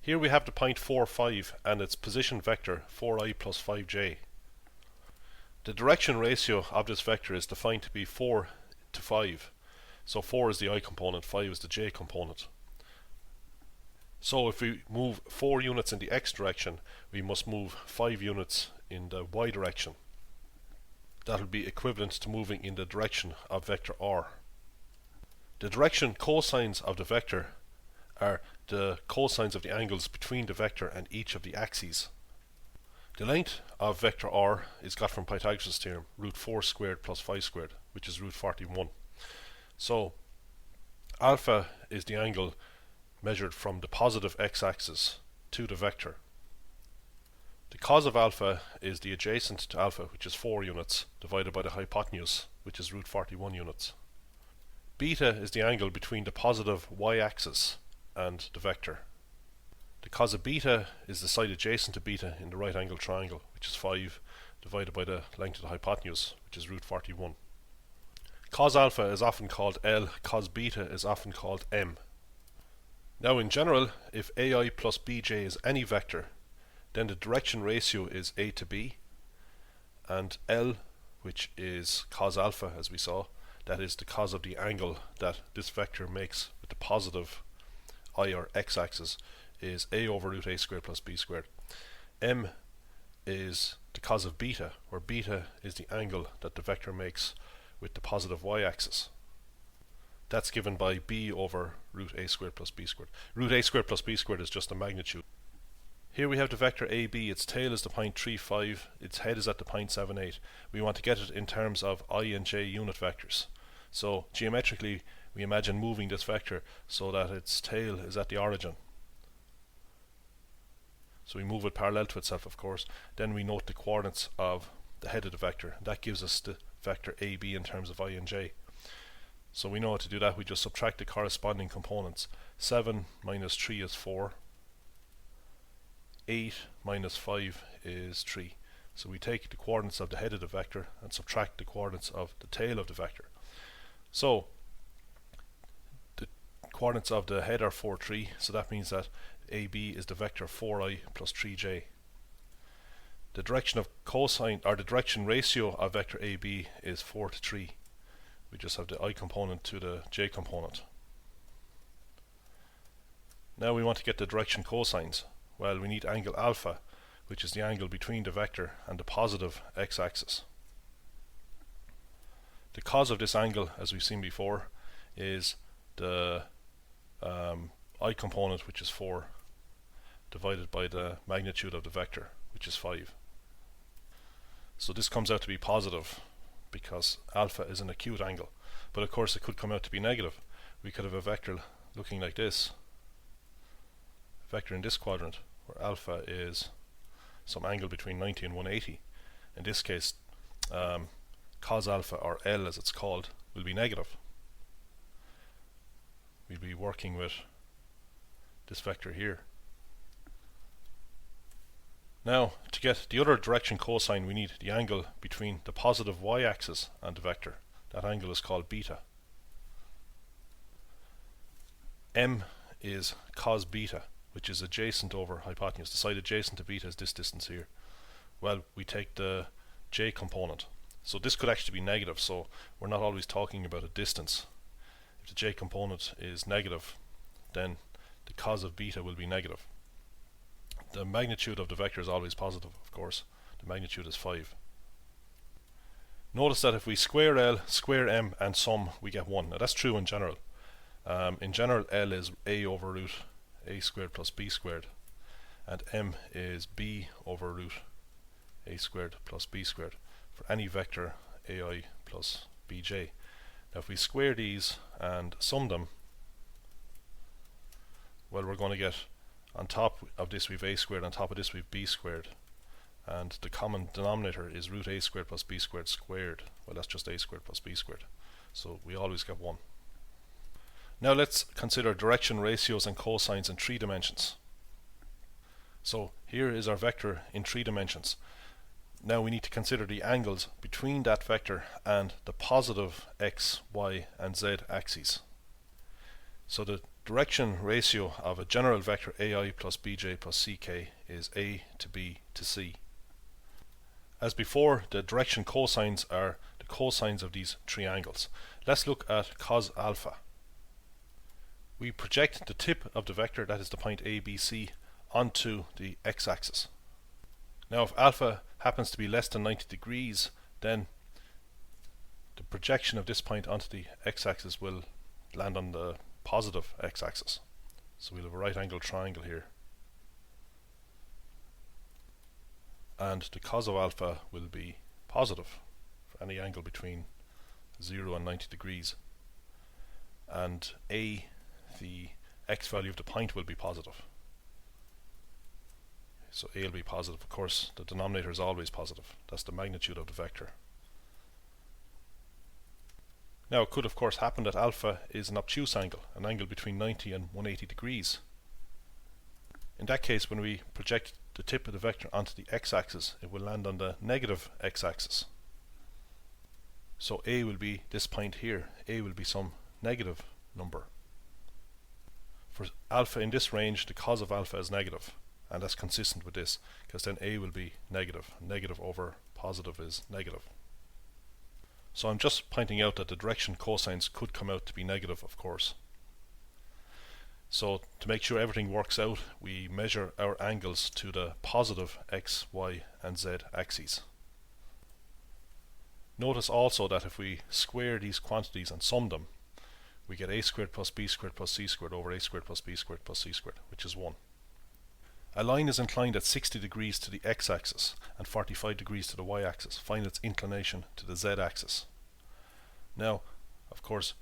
Here we have the point 4, 5 and its position vector 4i plus 5j. The direction ratio of this vector is defined to be 4 to 5. So 4 is the I component, 5 is the j component. So if we move 4 units in the x direction, we must move 5 units in the y direction. That will be equivalent to moving in the direction of vector r. The direction cosines of the vector are the cosines of the angles between the vector and each of the axes. The length of vector r is got from Pythagoras' theorem, root 4 squared plus 5 squared, which is root 41. So alpha is the angle measured from the positive x-axis to the vector. The cos of alpha is the adjacent to alpha, which is 4 units, divided by the hypotenuse, which is root 41 units. Beta is the angle between the positive y-axis and the vector. The cos of beta is the side adjacent to beta in the right angle triangle, which is 5, divided by the length of the hypotenuse, which is root 41. Cos alpha is often called L, cos beta is often called M. Now in general, if AI plus BJ is any vector, then the direction ratio is A to B, and L, which is cos alpha as we saw, that is the cos of the angle that this vector makes with the positive I or x-axis, is A over root A squared plus B squared. M is the cos of beta, where beta is the angle that the vector makes with the positive y-axis. That's given by B over root A squared plus B squared. Root A squared plus B squared is just the magnitude. Here we have the vector AB, its tail is the point 3, 5, its head is at the point 7, 8. We want to get it in terms of I and j unit vectors. So geometrically we imagine moving this vector so that its tail is at the origin. So we move it parallel to itself, of course. Then we note the coordinates of the head of the vector. That gives us the vector AB in terms of I and j. So we know how to do that. We just subtract the corresponding components. 7 minus 3 is 4. 8 minus 5 is 3. So we take the coordinates of the head of the vector and subtract the coordinates of the tail of the vector. So the coordinates of the head are 4, 3. So that means that AB is the vector 4i plus 3j. The direction of cosine, or the direction ratio of vector AB is 4 to 3. We just have the I component to the j component. Now we want to get the direction cosines. Well, we need angle alpha, which is the angle between the vector and the positive x-axis. The cos of this angle, as we've seen before, is the I component, which is 4, divided by the magnitude of the vector, which is 5. So this comes out to be positive because alpha is an acute angle. But of course it could come out to be negative. We could have a vector looking like this. Vector in this quadrant where alpha is some angle between 90 and 180. In this case, cos alpha, or L as it's called, will be negative. We'll be working with this vector here. Now, to get the other direction cosine, we need the angle between the positive y-axis and the vector. That angle is called beta. M is cos beta, which is adjacent over hypotenuse. The side adjacent to beta is this distance here. Well, we take the j component. So this could actually be negative, so we're not always talking about a distance. If the j component is negative, then the cos of beta will be negative. The magnitude of the vector is always positive, of course. The magnitude is 5. Notice that if we square L, square M, and sum, we get 1. Now that's true in general. In general, L is A over root A squared plus B squared, and M is B over root A squared plus B squared for any vector AI plus BJ. Now if we square these and sum them, well, we're going to get, on top of this we've A squared, on top of this we've B squared, and the common denominator is root A squared plus B squared squared. Well, that's just A squared plus B squared, so we always get 1. Now let's consider direction ratios and cosines in 3 dimensions. So here is our vector in 3 dimensions. Now we need to consider the angles between that vector and the positive x, y and z axes. So the Direction ratio of a general vector AI plus BJ plus CK is A to B to C. As before, the direction cosines are the cosines of these triangles. Let's look at cos alpha. We project the tip of the vector, that is the point ABC, onto the x-axis. Now if alpha happens to be less than 90 degrees, then the projection of this point onto the x-axis will land on the positive x-axis. So we'll have a right angled triangle here. And the cos of alpha will be positive for any angle between 0 and 90 degrees. And A, the x value of the point, will be positive. So A will be positive. Of course, the denominator is always positive. That's the magnitude of the vector. Now it could of course happen that alpha is an obtuse angle, an angle between 90 and 180 degrees. In that case, when we project the tip of the vector onto the x-axis, it will land on the negative x-axis. So A will be this point here. A will be some negative number. For alpha in this range, the cos of alpha is negative, and that's consistent with this, because then A will be negative. Negative over positive is negative. So I'm just pointing out that the direction cosines could come out to be negative, of course. So to make sure everything works out, we measure our angles to the positive x, y and z axes. Notice also that if we square these quantities and sum them, we get a squared plus b squared plus c squared over a squared plus b squared plus c squared, which is 1. A line is inclined at 60 degrees to the x-axis and 45 degrees to the y-axis. Find its inclination to the z-axis. Now, of course,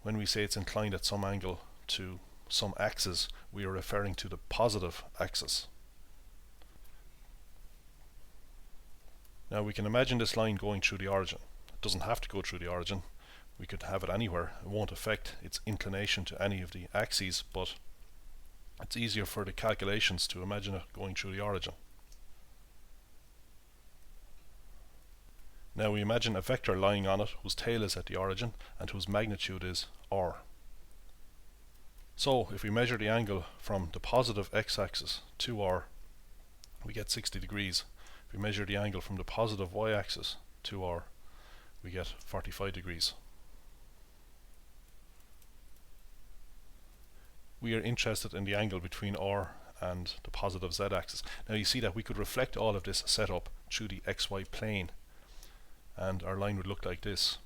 when we say it's inclined at some angle to some axis, we are referring to the positive axis. Now we can imagine this line going through the origin. It doesn't have to go through the origin. We could have it anywhere. It won't affect its inclination to any of the axes, but it's easier for the calculations to imagine it going through the origin. Now we imagine a vector lying on it whose tail is at the origin and whose magnitude is r. So if we measure the angle from the positive x-axis to r, we get 60 degrees. If we measure the angle from the positive y-axis to r, we get 45 degrees. We are interested in the angle between r and the positive z-axis. Now you see that we could reflect all of this setup through the xy plane, and our line would look like this.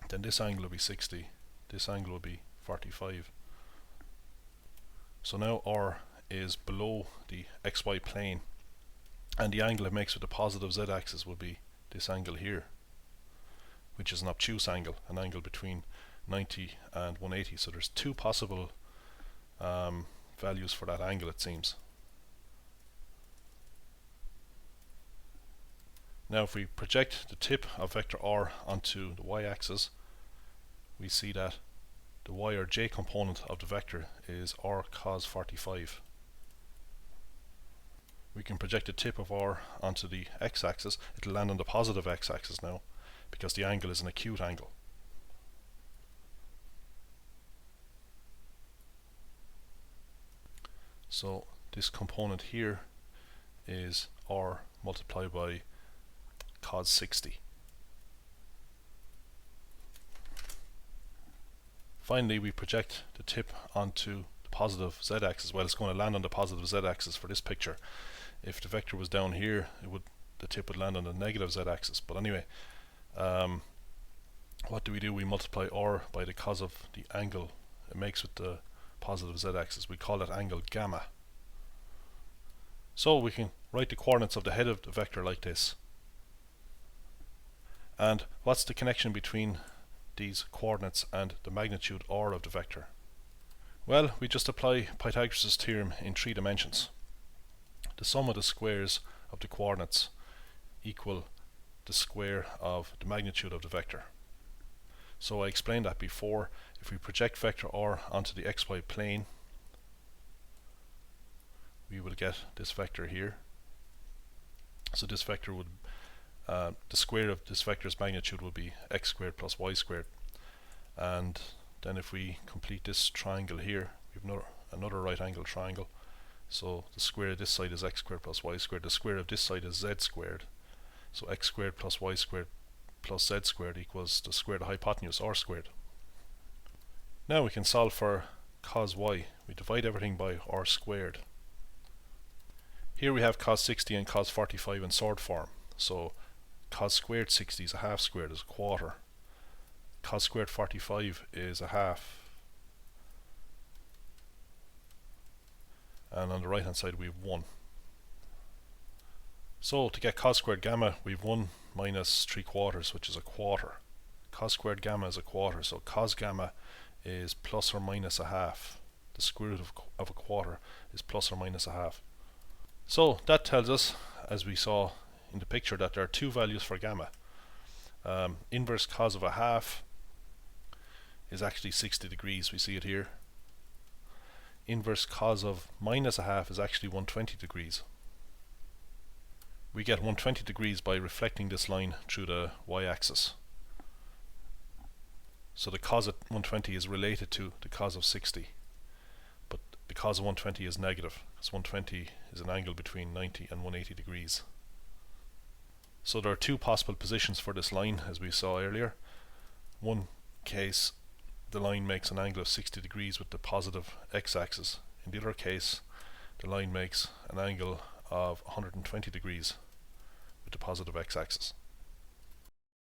Then this angle will be 60, this angle will be 45. So now r is below the xy plane, and the angle it makes with the positive z-axis will be this angle here, which is an obtuse angle, an angle between 90 and 180. So there's two possible values for that angle, it seems. Now if we project the tip of vector r onto the y-axis, we see that the y or j component of the vector is r cos 45. We can project the tip of r onto the x-axis. It will land on the positive x-axis now, because the angle is an acute angle. So this component here is r multiplied by cos 60. Finally, we project the tip onto the positive z-axis. Well, it's going to land on the positive z-axis for this picture. If the vector was down here, the tip would land on the negative z-axis. But anyway, what do? We multiply r by the cos of the angle it makes with the positive z-axis. We call that angle gamma. So we can write the coordinates of the head of the vector like this. And what's the connection between these coordinates and the magnitude r of the vector? Well, we just apply Pythagoras' theorem in 3 dimensions. The sum of the squares of the coordinates equal the square of the magnitude of the vector. So I explained that before. If we project vector r onto the xy plane, we will get this vector here. So this vector would, the square of this vector's magnitude will be x squared plus y squared. And then if we complete this triangle here, we have another right angle triangle. So the square of this side is x squared plus y squared. The square of this side is z squared. So x squared plus y squared plus z squared equals the square of the hypotenuse, r squared. Now we can solve for cos y. We divide everything by r squared. Here we have cos 60 and cos 45 in sword form. So cos squared 60 is a half squared, is a quarter. Cos squared 45 is a half. And on the right hand side we have 1. So to get cos squared gamma, we have 1 minus 3/4, which is a quarter. Cos squared gamma is a quarter, so cos gamma is plus or minus a half. The square root of a quarter is plus or minus a half. So that tells us, as we saw in the picture, that there are two values for gamma. Inverse cos of a half is actually 60 degrees, we see it here. Inverse cos of minus a half is actually 120 degrees. We get 120 degrees by reflecting this line through the y-axis. So the cos of 120 is related to the cos of 60. But the cos of 120 is negative, because 120 is an angle between 90 and 180 degrees. So there are two possible positions for this line, as we saw earlier. One case, the line makes an angle of 60 degrees with the positive x-axis. In the other case, the line makes an angle of 120 degrees with the positive x-axis.